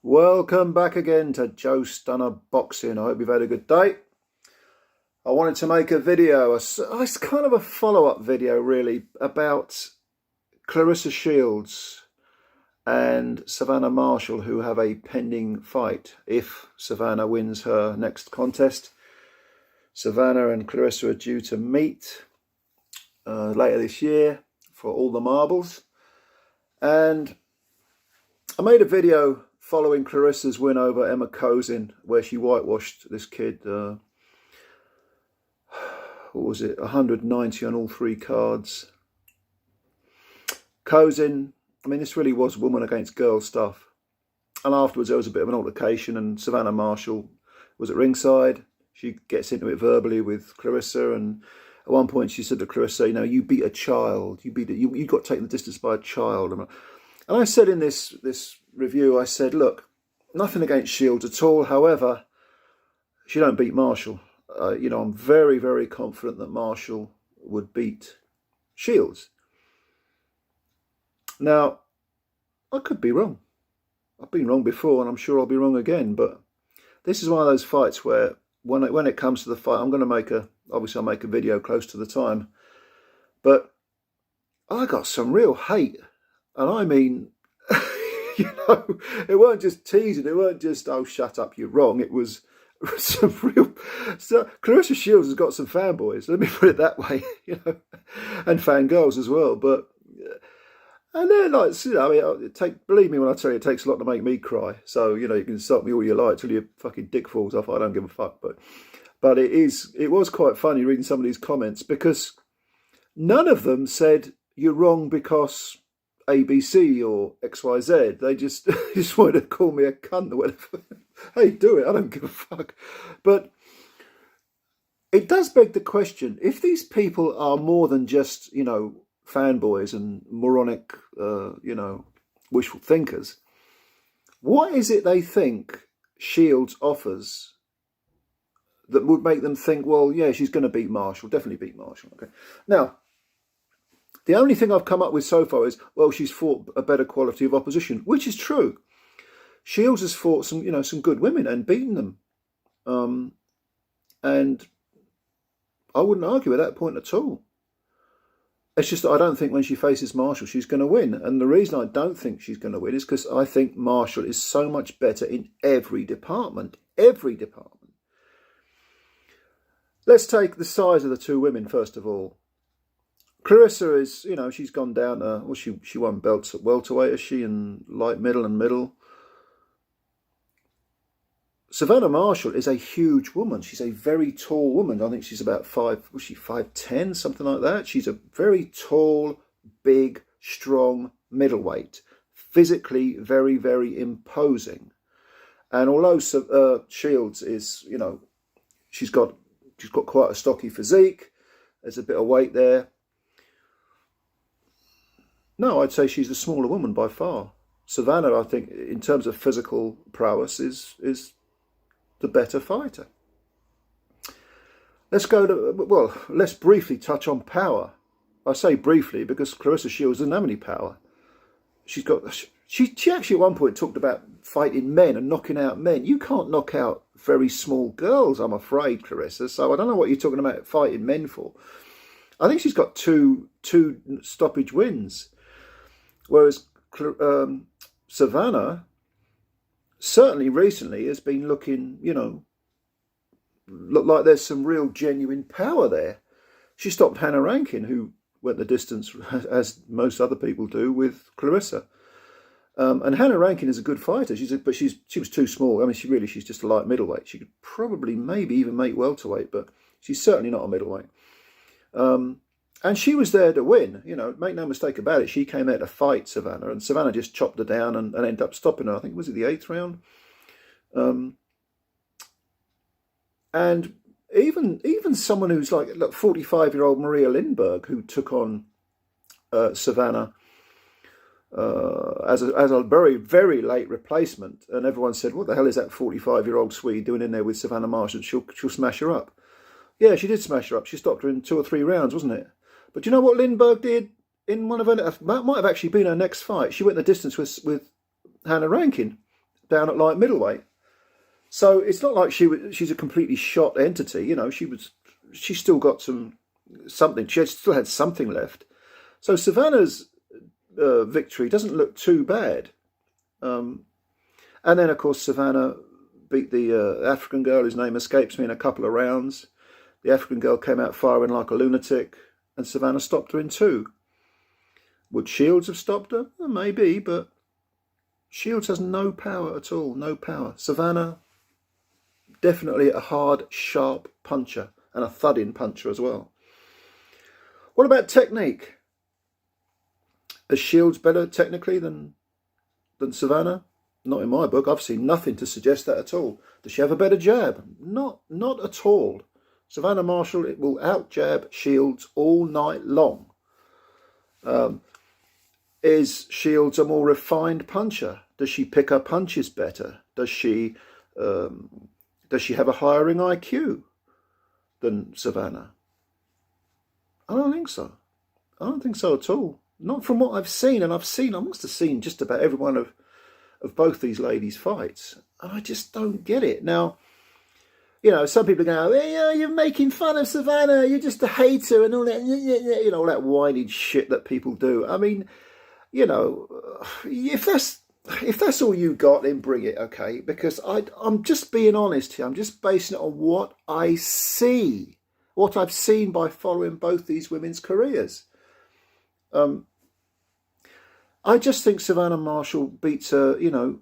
Welcome back again to Joe Stunner Boxing. I hope you've had a good day. I wanted to make a video, it's kind of a follow-up video really, about Claressa Shields and Savannah Marshall, who have a pending fight. If Savannah wins her next contest, Savannah and Claressa are due to meet later this year for all the marbles. And I made a video following Claressa's win over Emma Kozin, where she whitewashed this kid, what was it, 190 on all three cards. Kozin, I mean, this really was woman against girl stuff. And afterwards there was a bit of an altercation, and Savannah Marshall was at ringside. She gets into it verbally with Claressa, and at one point she said to Claressa, you know, you beat a child, you got taken the distance by a child. And I said in this review, I said, look, nothing against Shields at all. However, she don't beat Marshall. You know, I'm very, very confident that Marshall would beat Shields. Now, I could be wrong. I've been wrong before, and I'm sure I'll be wrong again. But this is one of those fights where, when it comes to the fight, I'm going to obviously I'll make a video close to the time. But I got some real hate. And I mean, you know, it weren't just teasing. It weren't just, oh, shut up, you're wrong. It was some real... So Claressa Shields has got some fanboys, let me put it that way, you know, and fangirls as well. But, and they're like, you know, I mean, believe me when I tell you, it takes a lot to make me cry. So, you know, you can insult me all you like till your fucking dick falls off. I don't give a fuck. But it was quite funny reading some of these comments, because none of them said you're wrong because ABC or XYZ. They just wanted to call me a cunt or whatever. Hey, do it, I don't give a fuck. But it does beg the question, if these people are more than just, you know, fanboys and moronic, you know, wishful thinkers, what is it they think Shields offers that would make them think, well, yeah, she's going to beat Marshall, definitely beat Marshall. Okay. Now, the only thing I've come up with so far is, well, she's fought a better quality of opposition, which is true. Shields has fought some, you know, some good women and beaten them. And I wouldn't argue at that point at all. It's just that I don't think when she faces Marshall, she's going to win. And the reason I don't think she's going to win is because I think Marshall is so much better in every department. Every department. Let's take the size of the two women, first of all. Claressa is, you know, she's gone down to, well, she won belts at welterweight, is she, and light middle and middle. Savannah Marshall is a huge woman. She's a very tall woman. I think she's about 5'10", something like that. She's a very tall, big, strong middleweight. Physically very, very imposing. And although Shields is, you know, she's got quite a stocky physique. There's a bit of weight there. No, I'd say she's the smaller woman by far. Savannah, I think, in terms of physical prowess, is the better fighter. Let's go to, well, let's briefly touch on power. I say briefly because Claressa Shields doesn't have any power. She actually at one point talked about fighting men and knocking out men. You can't knock out very small girls, I'm afraid, Claressa. So I don't know what you're talking about fighting men for. I think she's got two stoppage wins. Whereas Savannah, certainly recently, has been looking, you know, look like there's some real genuine power there. She stopped Hannah Rankin, who went the distance, as most other people do, with Claressa. And Hannah Rankin is a good fighter. But she was too small. I mean, she's just a light middleweight. She could probably maybe even make welterweight, but she's certainly not a middleweight. And she was there to win, you know, make no mistake about it. She came there to fight Savannah, and Savannah just chopped her down and ended up stopping her. I think, was it the 8th round? And even someone who's like, look, 45-year-old Maria Lindbergh, who took on Savannah as a very, very late replacement, and everyone said, what the hell is that 45-year-old Swede doing in there with Savannah Marshall? She'll smash her up. Yeah, she did smash her up. She stopped her in 2 or 3 rounds, wasn't it? But do you know what Lindbergh did in one of her, that might have actually been her next fight? She went the distance with Hannah Rankin, down at light middleweight. So it's not like she's a completely shot entity. You know, she still got something. She still had something left. So Savannah's victory doesn't look too bad. And then, of course, Savannah beat the African girl, whose name escapes me, in a couple of rounds. The African girl came out firing like a lunatic, and Savannah stopped her in 2. Would Shields have stopped her? Well, maybe, but Shields has no power at all, no power. Savannah, definitely a hard, sharp puncher, and a thudding puncher as well. What about technique? Is Shields better technically than Savannah? Not in my book. I've seen nothing to suggest that at all. Does she have a better jab? Not at all. Savannah Marshall, it will out-jab Shields all night long. Is Shields a more refined puncher? Does she pick her punches better? Does she have a higher ring IQ than Savannah? I don't think so. I don't think so at all. Not from what I've seen, and I must have seen just about every one of both these ladies' fights. And I just don't get it. Now, you know, some people go, hey, you're making fun of Savannah, you're just a hater and all that, you know, all that whining shit that people do. I mean, you know, if that's all you got, then bring it, okay? Because I'm just being honest here. I'm just basing it on what I see, what I've seen by following both these women's careers. I just think Savannah Marshall beats her, you know,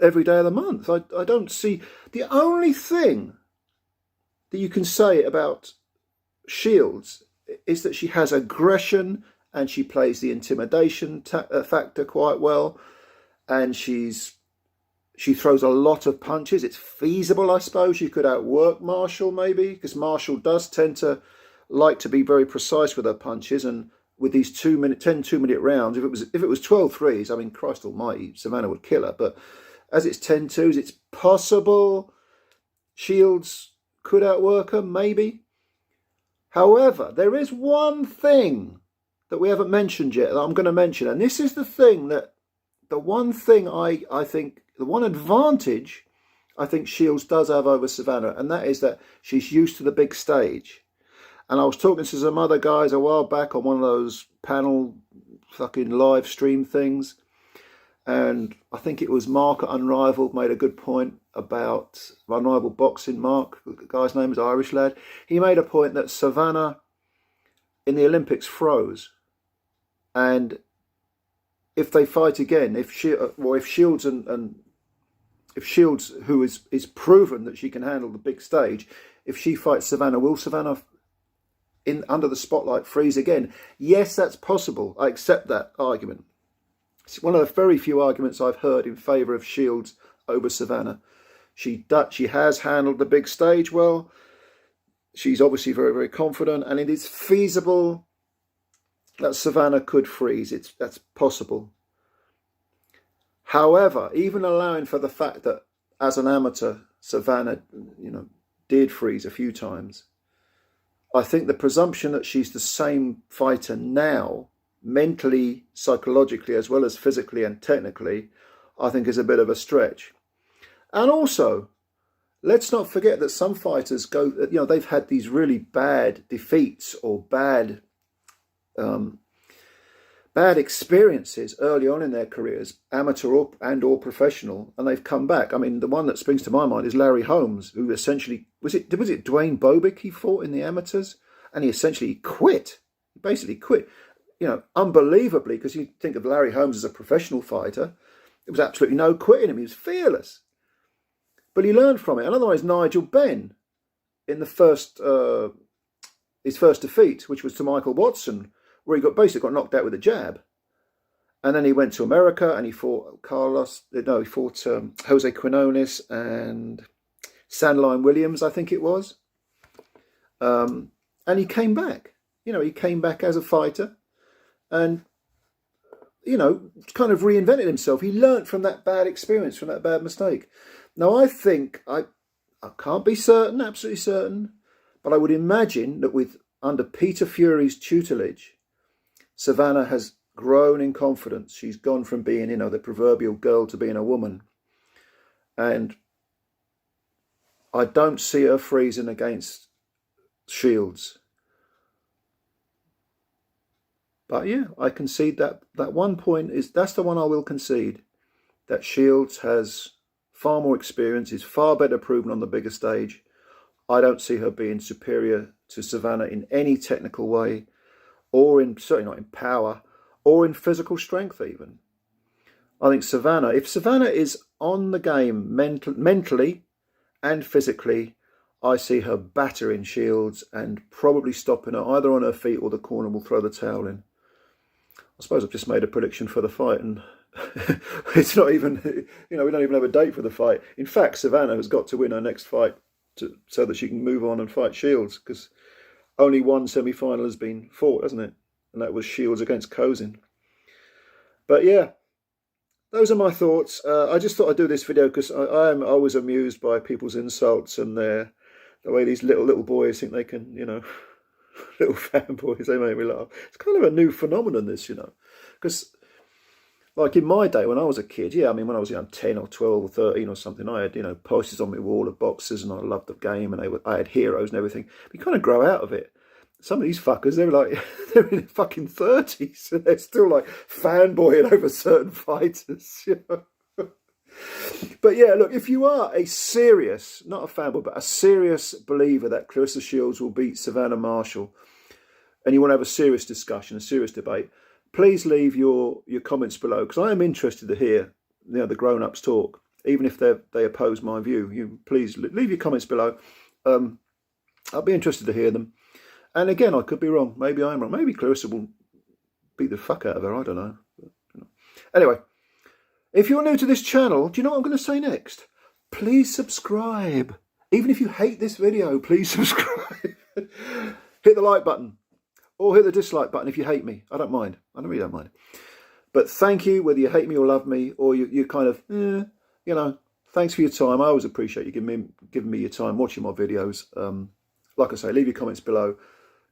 every day of the month. I don't see... The only thing that you can say about Shields is that she has aggression and she plays the intimidation factor quite well, and she throws a lot of punches. It's feasible, I suppose. You could outwork Marshall maybe, because Marshall does tend to like to be very precise with her punches, and with these 10 2-minute rounds, if it was 12 threes, I mean, Christ almighty, Savannah would kill her. But as it's 10 twos, it's possible Shields could outwork her, maybe. However, there is one thing that we haven't mentioned yet that I'm going to mention, and this is the one advantage I think Shields does have over Savannah, and that is that she's used to the big stage. And I was talking to some other guys a while back on one of those panel fucking live stream things, and I think it was Mark at Unrivaled made a good point about Unrivaled Boxing. Mark, the guy's name is Irish lad. He made a point that Savannah in the Olympics froze, and if they fight again, if Shields if Shields, who is proven that she can handle the big stage, if she fights Savannah, will Savannah under the spotlight freeze again? Yes, that's possible. I accept that argument. It's one of the very few arguments I've heard in favour of Shields over Savannah. She has handled the big stage well. She's obviously very, very confident, and it is feasible that Savannah could freeze. That's possible. However, even allowing for the fact that as an amateur, Savannah, you know, did freeze a few times, I think the presumption that she's the same fighter now, mentally, psychologically, as well as physically and technically, I think is a bit of a stretch. And also, let's not forget that some fighters they've had these really bad defeats or bad experiences early on in their careers, amateur or professional, and they've come back. I mean, the one that springs to my mind is Larry Holmes, who essentially, was it Dwayne Bobick he fought in the amateurs, and he essentially quit. He basically quit, you know, unbelievably, because you think of Larry Holmes as a professional fighter, there was absolutely no quitting him. He was fearless, but he learned from it. Another one is Nigel Benn in his first defeat, which was to Michael Watson, where he basically got knocked out with a jab. And then he went to America and he fought Jose Quinones and Sandline Williams, I think it was. And he came back. You know, he came back as a fighter and, you know, kind of reinvented himself. He learnt from that bad experience, from that bad mistake. Now, I think, I can't be certain, absolutely certain, but I would imagine that under Peter Fury's tutelage, Savannah has grown in confidence. She's gone from being, you know, the proverbial girl to being a woman. And I don't see her freezing against Shields. But yeah, I concede that one point that's the one I will concede. That Shields has far more experience, is far better proven on the bigger stage. I don't see her being superior to Savannah in any technical way, or certainly not in power, or in physical strength even. I think Savannah, if Savannah is on the game mentally and physically, I see her battering Shields and probably stopping her either on her feet or the corner will throw the towel in. I suppose I've just made a prediction for the fight, and it's not even, we don't even have a date for the fight. In fact, Savannah has got to win her next fight so that she can move on and fight Shields, because only one semi-final has been fought, hasn't it? And that was Shields against Kozin. But yeah, those are my thoughts. I just thought I'd do this video because I am always amused by people's insults and the way these little boys think they can, little fanboys, they make me laugh. It's kind of a new phenomenon, this, because like in my day when I was a kid, yeah, I mean, when I was 10 or 12 or 13 or something, I had, posters on my wall of boxers and I loved the game and I had heroes and everything. But you kind of grow out of it. Some of these fuckers, they're in their fucking 30s and they're still like fanboying over certain fighters, But yeah, look, if you are a serious, not a fanboy, but a serious believer that CLARESSA Shields will beat SAVANNah Marshall, and you want to have a serious discussion, a serious debate, please leave your comments below, because I am interested to hear the grown-ups talk, even if they oppose my view. You please leave your comments below. I'll be interested to hear them. And again, I could be wrong. Maybe I'm wrong. Maybe CLARESSA will beat the fuck out of her. I don't know. Anyway, if you're new to this channel, do you know what I'm going to say next? Please subscribe. Even if you hate this video, please subscribe. Hit the like button. Or hit the dislike button if you hate me. I don't mind. I really don't mind. But thank you, whether you hate me or love me, or you kind of, thanks for your time. I always appreciate you giving me your time watching my videos. Like I say, leave your comments below.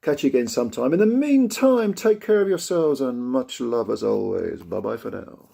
Catch you again sometime. In the meantime, take care of yourselves and much love as always. Bye-bye for now.